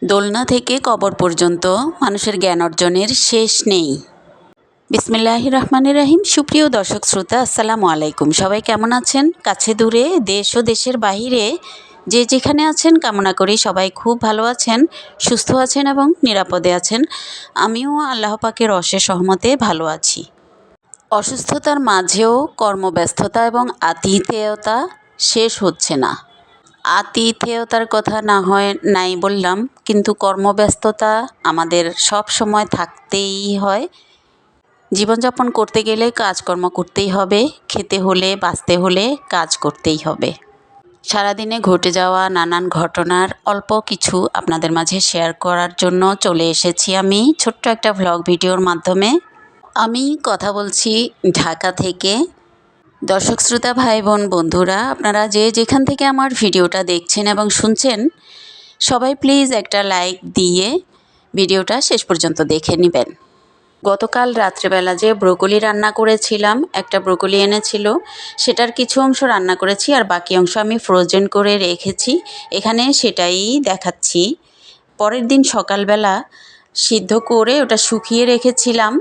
দোলনা থেকে কবর পর্যন্ত মানুষের জ্ঞান অর্জনের শেষ নেই। বিসমিল্লাহির রহমানির রহিম। সুপ্রিয় দর্শক শ্রোতা, আসসালামু আলাইকুম। সবাই কেমন আছেন? কাছে দূরে, দেশ ও দেশের বাহিরে যে যেখানে আছেন, কামনা করি সবাই খুব ভালো আছেন, সুস্থ আছেন এবং নিরাপদে আছেন। আমিও আল্লাহ পাকের অশেষ রহমতে ভালো আছি। অসুস্থতার মাঝেও কর্মব্যস্ততা এবং আতিথেয়তা শেষ হচ্ছে না। আতিথেয়তার কথা না হয় নাই বললাম, কিন্তু কর্মব্যস্ততা আমাদের সব সময় থাকতেই হয়। জীবনযাপন করতে গেলে কাজকর্ম করতেই হবে, খেতে হলে বাঁচতে হলে কাজ করতেই হবে। সারাদিনে ঘটে যাওয়া নানান ঘটনার অল্প কিছু আপনাদের মাঝে শেয়ার করার জন্য চলে এসেছি আমি ছোট্ট একটা ভ্লগ ভিডিওর মাধ্যমে। আমি কথা বলছি ঢাকা থেকে। দর্শক শ্রোতা ভাই বোন বন্ধুরা, আপনারা যে যেখান থেকে আমার ভিডিওটা দেখছেন এবং শুনছেন, সবাই প্লিজ একটা লাইক দিয়ে ভিডিওটা শেষ পর্যন্ত দেখে নেবেন। গতকাল রাত্রেবেলা যে ব্রোকলি রান্না করেছিলাম, একটা ব্রোকলি এনেছিল, সেটার কিছু অংশ রান্না করেছি আর বাকি অংশ আমি ফ্রোজেন করে রেখেছি। এখানে সেটাই দেখাচ্ছি। পরের দিন সকালবেলা সিদ্ধ করে ওটা শুকিয়ে রেখেছিলাম,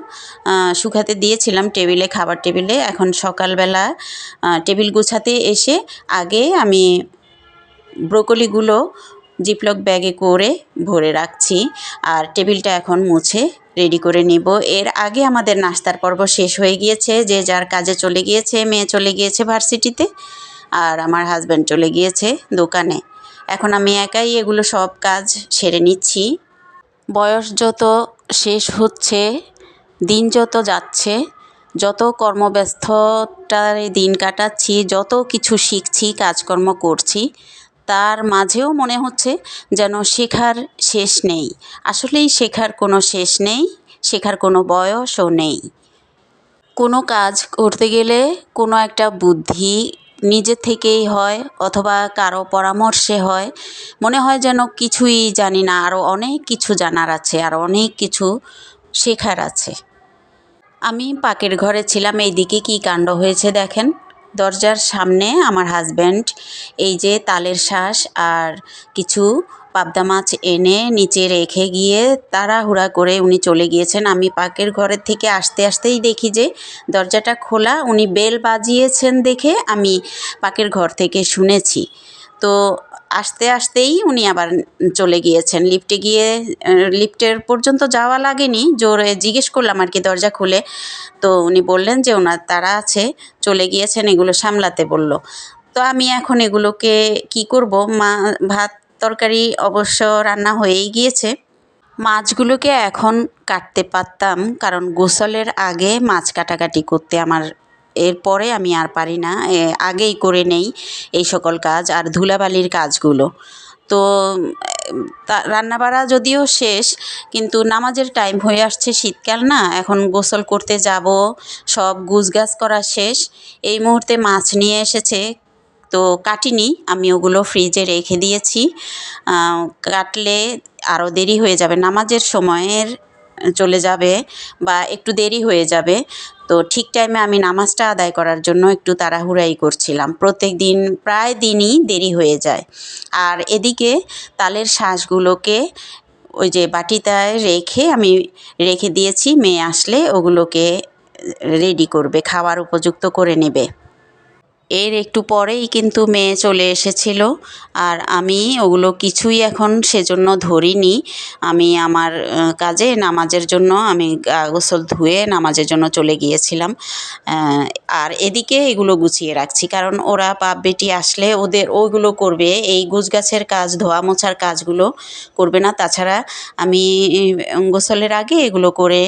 শুকাতে দিয়েছিলাম টেবিলে, খাবার টেবিলে। এখন সকালবেলা টেবিল গুছাতে এসে আগে আমি ব্রোকলিগুলো জিপলক ব্যাগে করে ভরে রাখছি আর টেবিলটা এখন মুছে রেডি করে নিব। এর আগে আমাদের নাস্তার পর্ব শেষ হয়ে গিয়েছে, যে যার কাজে চলে গিয়েছে। মেয়ে চলে গিয়েছে ভার্সিটিতে আর আমার হাজব্যান্ড চলে গিয়েছে দোকানে। এখন আমি একাই এগুলো সব কাজ সেরে নিচ্ছি। বয়স যত শেষ হচ্ছে, দিন যত যাচ্ছে, যত কর্মব্যস্ততায় দিন কাটাচ্ছি, যত কিছু শিখছি, কাজকর্ম করছি, তার মাঝেও মনে হচ্ছে যেন শেখার শেষ নেই। আসলেই শেখার কোনো শেষ নেই, শেখার কোনো বয়সও নেই। কোনো কাজ করতে গেলে কোনো একটা বুদ্ধি নিজে থেকেই হয় অথবা কারো পরামর্শে হয়। মনে হয় যেন কিছুই জানি না, আরও অনেক কিছু জানার আছে, আরও অনেক কিছু শেখার আছে। আমি পাকের ঘরে ছিলাম, এইদিকে কী কাণ্ড হয়েছে দেখেন। দরজার সামনে আমার হাজব্যান্ড এই যে তালের শাঁস আর কিছু পাবদা মাছ এনে নিচে রেখে গিয়ে তাড়াহুড়া করে উনি চলে গিয়েছেন। আমি পাকের ঘরের থেকে আসতে আসতেই দেখি যে দরজাটা খোলা। উনি বেল বাজিয়েছেন দেখে আমি পাকের ঘর থেকে শুনেছি। তো আসতে আসতেই উনি আবার চলে গিয়েছেন লিফটে গিয়ে। লিফটের পর্যন্ত যাওয়া লাগেনি, জোরে জিজ্ঞেস করলাম আর কি দরজা খুলে। তো উনি বললেন যে ওনার তাড়া আছে, চলে গিয়েছেন, এগুলো সামলাতে বলল। তো আমি এখন এগুলোকে কি করব? ভাত তরকারি অবশ্য রান্না হয়েই গিয়েছে। মাছগুলোকে এখন কাটতে পারতাম, কারণ গোসলের আগে মাছ কাটাকাটি করতে আমার, এরপরে আমি আর পারি না। আগেই করে নেই এই সকল কাজ আর ধুলাবালির কাজগুলো। তো রান্নাবাড়া যদিও শেষ, কিন্তু নামাজের টাইম হয়ে আসছে, শীতকাল না, এখন গোসল করতে যাব, সব গুছগাছ করা শেষ। এই মুহূর্তে মাছ নিয়ে এসেছে, তো কাটিনি, আমি ওগুলো ফ্রিজে রেখে দিয়েছি। কাটলে আরও দেরি হয়ে যাবে, নামাজের সময়ের চলে যাবে বা একটু দেরি হয়ে যাবে। তো ঠিক টাইমে আমি নামাজটা আদায় করার জন্য একটু তাড়াহুড়াই করছিলাম। প্রত্যেক দিন প্রায় দিনই দেরি হয়ে যায়। আর এদিকে তালের শাঁসগুলোকে ওই যে বাটিটায় রেখে আমি রেখে দিয়েছি, মেয়ে আসলে ওগুলোকে রেডি করবে, খাওয়ার উপযুক্ত করে নেবে। এর একটু পরেই কিন্তু মেয়ে চলে এসেছিল আর আমি ওগুলো কিছুই এখন সেজন্য ধরিনি। আমি আমার কাজে, নামাজের জন্য আমি গোসল ধুয়ে নামাজের জন্য চলে গিয়েছিলাম। আর এদিকে এগুলো গুছিয়ে রাখছি, কারণ ওরা বাপ বেটি আসলে ওদের ওইগুলো করবে, এই গোছগাছের কাজ, ধোয়া মোছার কাজগুলো করবে না। তাছাড়া আমি গোসলের আগে এগুলো করে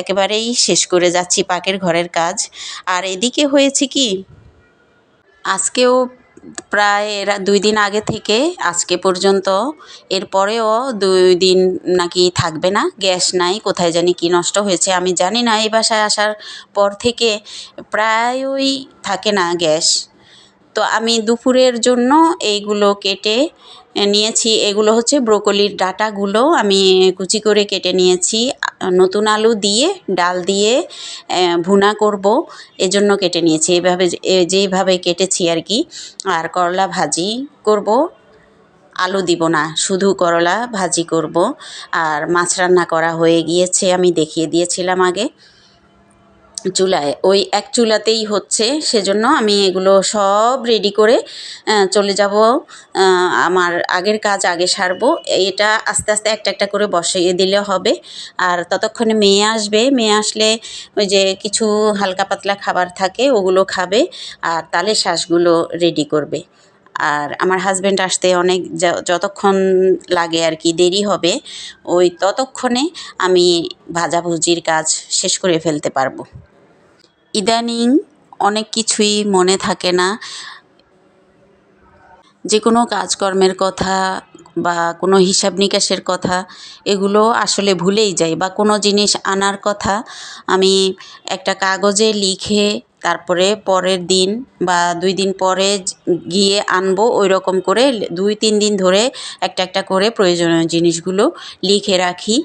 একেবারেই শেষ করে যাচ্ছি পাকের ঘরের কাজ। আর এদিকে হয়েছে কি, আজকেও প্রায় 2 দিন আগে থেকে আজকে পর্যন্ত, এরপরেও 2 দিন নাকি থাকবে না, গ্যাস নাই, কোথায় জানি কি নষ্ট হয়েছে আমি জানি না। এই বাসায় আসার পর থেকে প্রায়ই থাকে না গ্যাস। তো আমি দুপুরের জন্য এইগুলো কেটে নিয়েছি। এগুলো হচ্ছে ব্রোকলির ডাঁটাগুলো আমি কুচি করে কেটে নিয়েছি। নতুন আলু দিয়ে ডাল দিয়ে ভুনা করব, এজন্য কেটে নিয়েছি। যেইভাবে কেটেছি আর কি। আর করলা ভাজি করব। আলু দিব না, শুধু করলা ভাজি করব। আর মাছ রান্না করা হয়ে গিয়েছে, আমি দেখিয়ে দিয়েছিলাম আগে চুলায়, ওই এক চুলাতেই হচ্ছে। সেজন্য আমি এগুলো সব রেডি করে চলে যাব। আমার আগের কাজ আগে সারবো, এটা আস্তে আস্তে একটা একটা করে বসিয়ে দিলে হবে। আর ততক্ষণে মেয়ে আসবে, মেয়ে আসলে ওই যে কিছু হালকা পাতলা খাবার থাকে ওগুলো খাবে, আর তালের শাঁসগুলো রেডি করবে। আর আমার হাজব্যান্ড আসতে অনেক যতক্ষণ লাগে আর কি, দেরি হবে, ওই ততক্ষণে আমি ভাজাভুজির কাজ শেষ করে ফেলতে পারবো। ইদানিং অনেক কিছুই মনে থাকে না, যে কোনো কাজকর্মের কথা বা কোনো হিসাব নিকাশের কথা এগুলো আসলে ভুলেই যাই, বা কোনো জিনিস আনার কথা আমি একটা কাগজে লিখে তারপরে পরের দিন বা 2 দিন পরে গিয়ে আনবো, ওই রকম করে 2-3 দিন ধরে একটা একটা করে প্রয়োজনীয় জিনিসগুলো লিখে রাখি।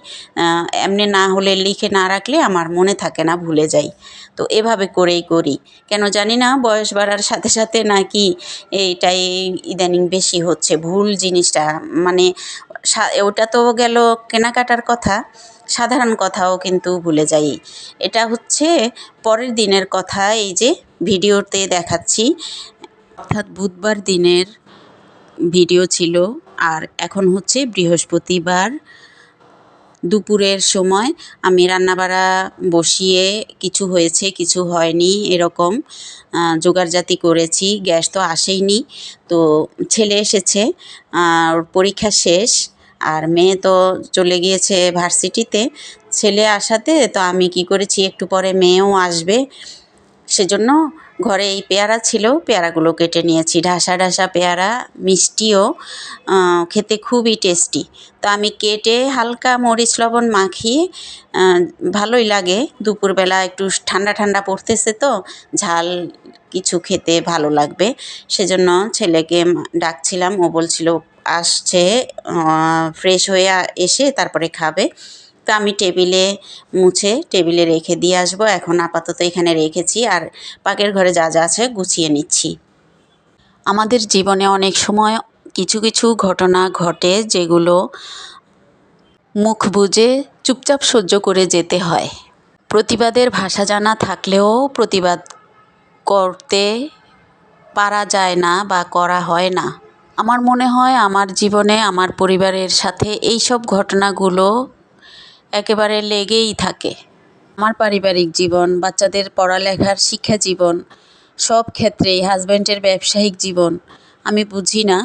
এমনি না হলে লিখে না রাখলে আমার মনে থাকে না, ভুলে যাই। তো এভাবে করেই করি, কেন জানি না বয়স বাড়ার সাথে সাথে নাকি এইটাই ইদানিং বেশি হচ্ছে, ভুল জিনিসটা। মানে ওটা তো গেল কেনাকাটার কথা, সাধারণ কথাও কিন্তু ভুলে যাই। এটা হচ্ছে পরের দিনের কথা, এই যে ভিডিওতে দেখাচ্ছি, অর্থাৎ বুধবার দিনের ভিডিও ছিল। আর এখন হচ্ছে বৃহস্পতিবার দুপুরের সময় আমি রান্নাবাড়া বসিয়ে, কিছু হয়েছে কিছু হয়নি এরকম জোগাড়জাতি করেছি। গ্যাস তো আসেইনি, তো ছেলে এসেছে, ওর পরীক্ষা শেষ, আর মেয়ে তো চলে গিয়েছে ভার্সিটিতে। ছেলে আসাতে তো আমি কি করেছি, একটু পরে মেয়েও আসবে, সেজন্য ঘরে এই পেয়ারা ছিল, পেয়ারাগুলো কেটে নিয়েছি, ঢাসা ঢাসা পেয়ারা, মিষ্টিও, খেতে খুবই টেস্টি। তো আমি কেটে হালকা মরিচ লবণ মাখিয়ে, ভালোই লাগে, দুপুরবেলা একটু ঠান্ডা ঠান্ডা পড়তেছে তো ঝাল কিছু খেতে ভালো লাগবে, সেজন্য ছেলেকে ডাকছিলাম, ও বলছিল আসছে, ফ্রেশ হয়ে এসে তারপরে খাবে। তো আমি টেবিলে মুছে টেবিলে রেখে দিয়ে আসবো, এখন আপাতত এখানে রেখেছি, আর পাকের ঘরে যা যা আছে গুছিয়ে নিচ্ছি। আমাদের জীবনে অনেক সময় কিছু কিছু ঘটনা ঘটে যেগুলো মুখ বুজে চুপচাপ সহ্য করে যেতে হয়। প্রতিবাদের ভাষা জানা থাকলেও প্রতিবাদ করতে পারা যায় না বা করা হয় না। আমার মনে হয় আমার জীবনে আমার পরিবারের সাথে এই সব ঘটনাগুলো একেবারে লেগেই থাকে। আমার পারিবারিক জীবন, বাচ্চাদের পড়ালেখার শিক্ষা জীবন, সব ক্ষেত্রেই, হাজব্যান্ডের ব্যবসায়িক জীবন, আমি বুঝি না,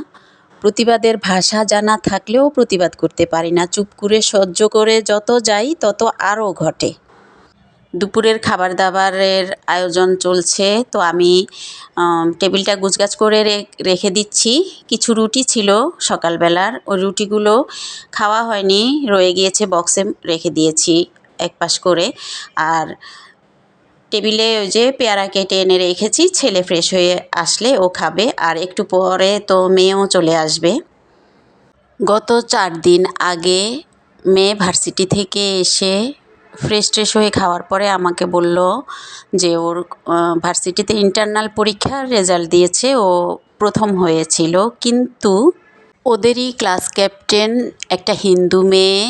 প্রতিবাদের ভাষা জানা থাকলেও প্রতিবাদ করতে পারি না। চুপ করে সহ্য করে যত যাই তত আরও ঘটে। দুপুরের খাবার দাবারের আয়োজন চলছে, তো আমি টেবিলটা গুছগাছ করে রেখে দিচ্ছি। কিছু রুটি ছিল সকালবেলার, ওই রুটিগুলো খাওয়া হয়নি, রয়ে গিয়েছে, বক্সে রেখে দিয়েছি একপাশ করে। আর টেবিলে ওই যে পেয়ারা কেটে এনে রেখেছি, ছেলে ফ্রেশ হয়ে আসলে ও খাবে, আর একটু পরে তো মেয়েও চলে আসবে। গত 4 দিন আগে মেয়ে ভার্সিটি থেকে এসে ফ্রেশ ট্রেশ হয়ে খাওয়ার পরে আমাকে বলল যে ওর ভার্সিটিতে ইন্টারনাল পরীক্ষার রেজাল্ট দিয়েছে, ও প্রথম হয়েছিল, কিন্তু ওদেরই ক্লাস ক্যাপ্টেন একটা হিন্দু মেয়ে,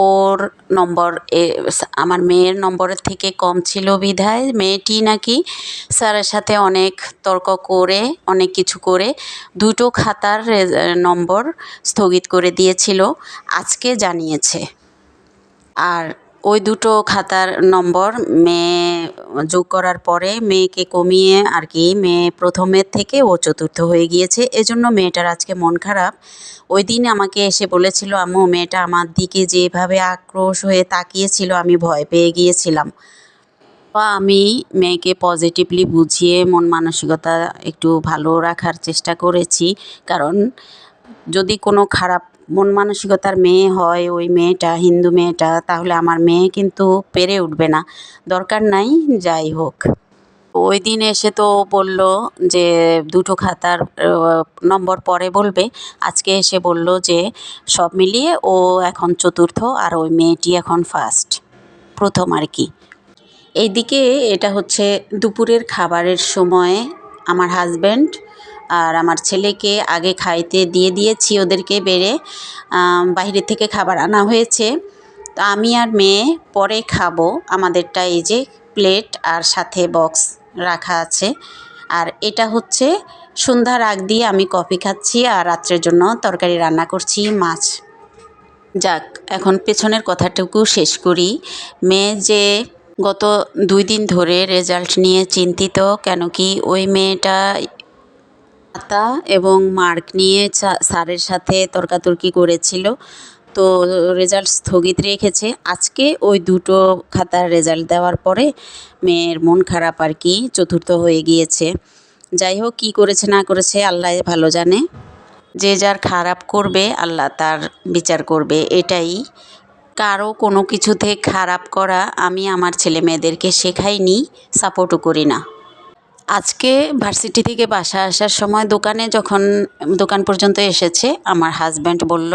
ওর নম্বর আমার মেয়ের নম্বরের থেকে কম ছিল বিধায় মেয়েটি নাকি স্যারের সাথে অনেক তর্ক করে, অনেক কিছু করে 2টো খাতার নম্বর স্থগিত করে দিয়েছিল, আজকে জানিয়েছে। আর ওই 2টো খাতার নম্বর মেয়ে যোগ করার পরে মেয়েকে কমিয়ে আর কি, মেয়ে প্রথমের থেকে ও চতুর্থ হয়ে গিয়েছে, এজন্য মেয়েটার আজকে মন খারাপ। ওই দিন আমাকে এসে বলেছিল, আম্মু মেয়েটা আমার দিকে যেভাবে আক্রোশ হয়ে তাকিয়েছিল আমি ভয় পেয়ে গিয়েছিলাম। বা আমি মেয়েকে পজিটিভলি বুঝিয়ে মন মানসিকতা একটু ভালো রাখার চেষ্টা করেছি, কারণ যদি কোনো খারাপ মন মানসিকতার মেয়ে হয় ওই মেয়েটা, হিন্দু মেয়েটা, তাহলে আমার মেয়ে কিন্তু পেরে উঠবে না, দরকার নাই যাই হোক। ওই দিন এসে তো বলল যে 2টো খাতার নম্বর পরে বলবে, আজকে এসে বলল যে সব মিলিয়ে ও এখন চতুর্থ আর ওই মেয়েটি এখন ফার্স্ট, প্রথম আর কি। এইদিকে এটা হচ্ছে দুপুরের খাবারের সময়, আমার হাজব্যান্ড আর আমার ছেলেকে আগে খাইতে দিয়ে দিয়েছি, ওদেরকে বেড়ে বাইরে থেকে খাবার আনা হয়েছে। তো আমি আর মেয়ে পরে খাবো। আমাদেরটা এই যে প্লেট আর সাথে বক্স রাখা আছে। আর এটা হচ্ছে সন্ধ্যার আগ দিয়ে আমি কফি খাচ্ছি আর রাত্রের জন্য তরকারি রান্না করছি, মাছ। যাক, এখন পেছনের কথাটুকু শেষ করি। মেয়ে যে গত 2 দিন ধরে রেজাল্ট নিয়ে চিন্তিত, কেন কি ওই মেয়েটা খাতা এবং মার্ক নিয়ে স্যারের সাথে তর্কাতর্কি করেছিল। তো রেজাল্ট স্থগিত রেখেছে। আজকে ওই দুটো খাতার রেজাল্ট দেওয়ার পরে মেয়ের মন খারাপ আর কি, চতুর্থ হয়ে গিয়েছে। যাই হোক, কী করেছে না করেছে আল্লাহ ভালো জানে। যে যার খারাপ করবে আল্লাহ তার বিচার করবে, এটাই। কারো কোনো কিছুতে খারাপ করা আমি আমার ছেলে মেয়েদেরকে শেখাইনি, সাপোর্টও করি না। আজকে ভার্সিটি থেকে বাসা আসার সময় দোকান পর্যন্ত এসেছে, আমার হাজব্যান্ড বলল,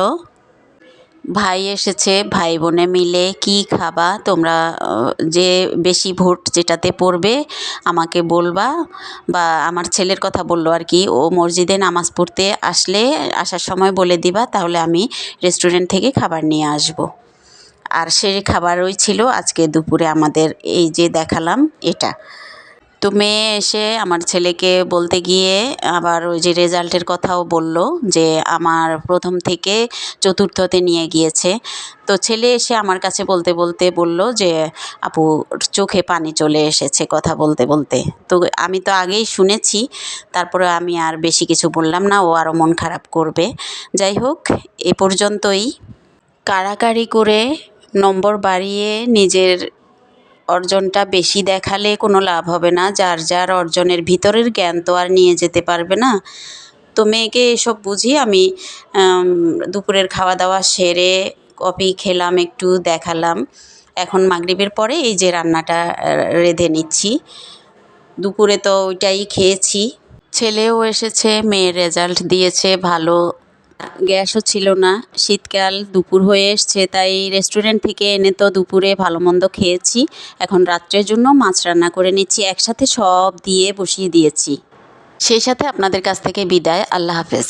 ভাই এসেছে, ভাই বোনে মিলে কি খাবা তোমরা, যে বেশি ভোট যেটাতে পড়বে আমাকে বলবা। বা আমার ছেলের কথা বললো আর কি, ও মসজিদে নামাজ পড়তে আসার সময় বলে দিবা, তাহলে আমি রেস্টুরেন্ট থেকে খাবার নিয়ে আসব। আর সেই খাবারই ছিল আজকে দুপুরে আমাদের, এই যে দেখালাম এটা। তো মেয়ে এসে আমার ছেলেকে বলতে গিয়ে আবার ওই যে রেজাল্টের কথাও বলল, যে আমার প্রথম থেকে চতুর্থতে নিয়ে গিয়েছে। তো ছেলে এসে আমার কাছে বলতে বলতে বলল যে আপু চোখে পানি চলে এসেছে কথা বলতে বলতে। তো আমি তো আগেই শুনেছি, তারপরে আমি আর বেশি কিছু বললাম না, ও আরও মন খারাপ করবে। যাই হোক, এ পর্যন্তই। কাড়াকাড়ি করে নম্বর বাড়িয়ে নিজের অর্জনটা বেশি দেখালে কোনো লাভ হবে না। যার যার অর্জনের ভিতরের জ্ঞান তো আর নিয়ে যেতে পারবে না। তো মেয়েকে এসব বুঝিয়ে আমি দুপুরের খাওয়া দাওয়া সেরে কফি খেলাম, একটু দেখালাম। এখন মাগরিবের পরে এই যে রান্নাটা রেঁধে নিচ্ছি। দুপুরে তো ওইটাই খেয়েছি। ছেলেও এসেছে, মেয়ের রেজাল্ট দিয়েছে ভালো। গ্যাসও ছিল না, শীতকাল, দুপুর হয়ে এসছে, তাই রেস্টুরেন্ট থেকে এনে তো দুপুরে ভালো মন্দ খেয়েছি। এখন রাত্রের জন্য মাছ রান্না করে নিচ্ছি, একসাথে সব দিয়ে বসিয়ে দিয়েছি। সেই সাথে আপনাদের কাছ থেকে বিদায়, আল্লাহ হাফেজ।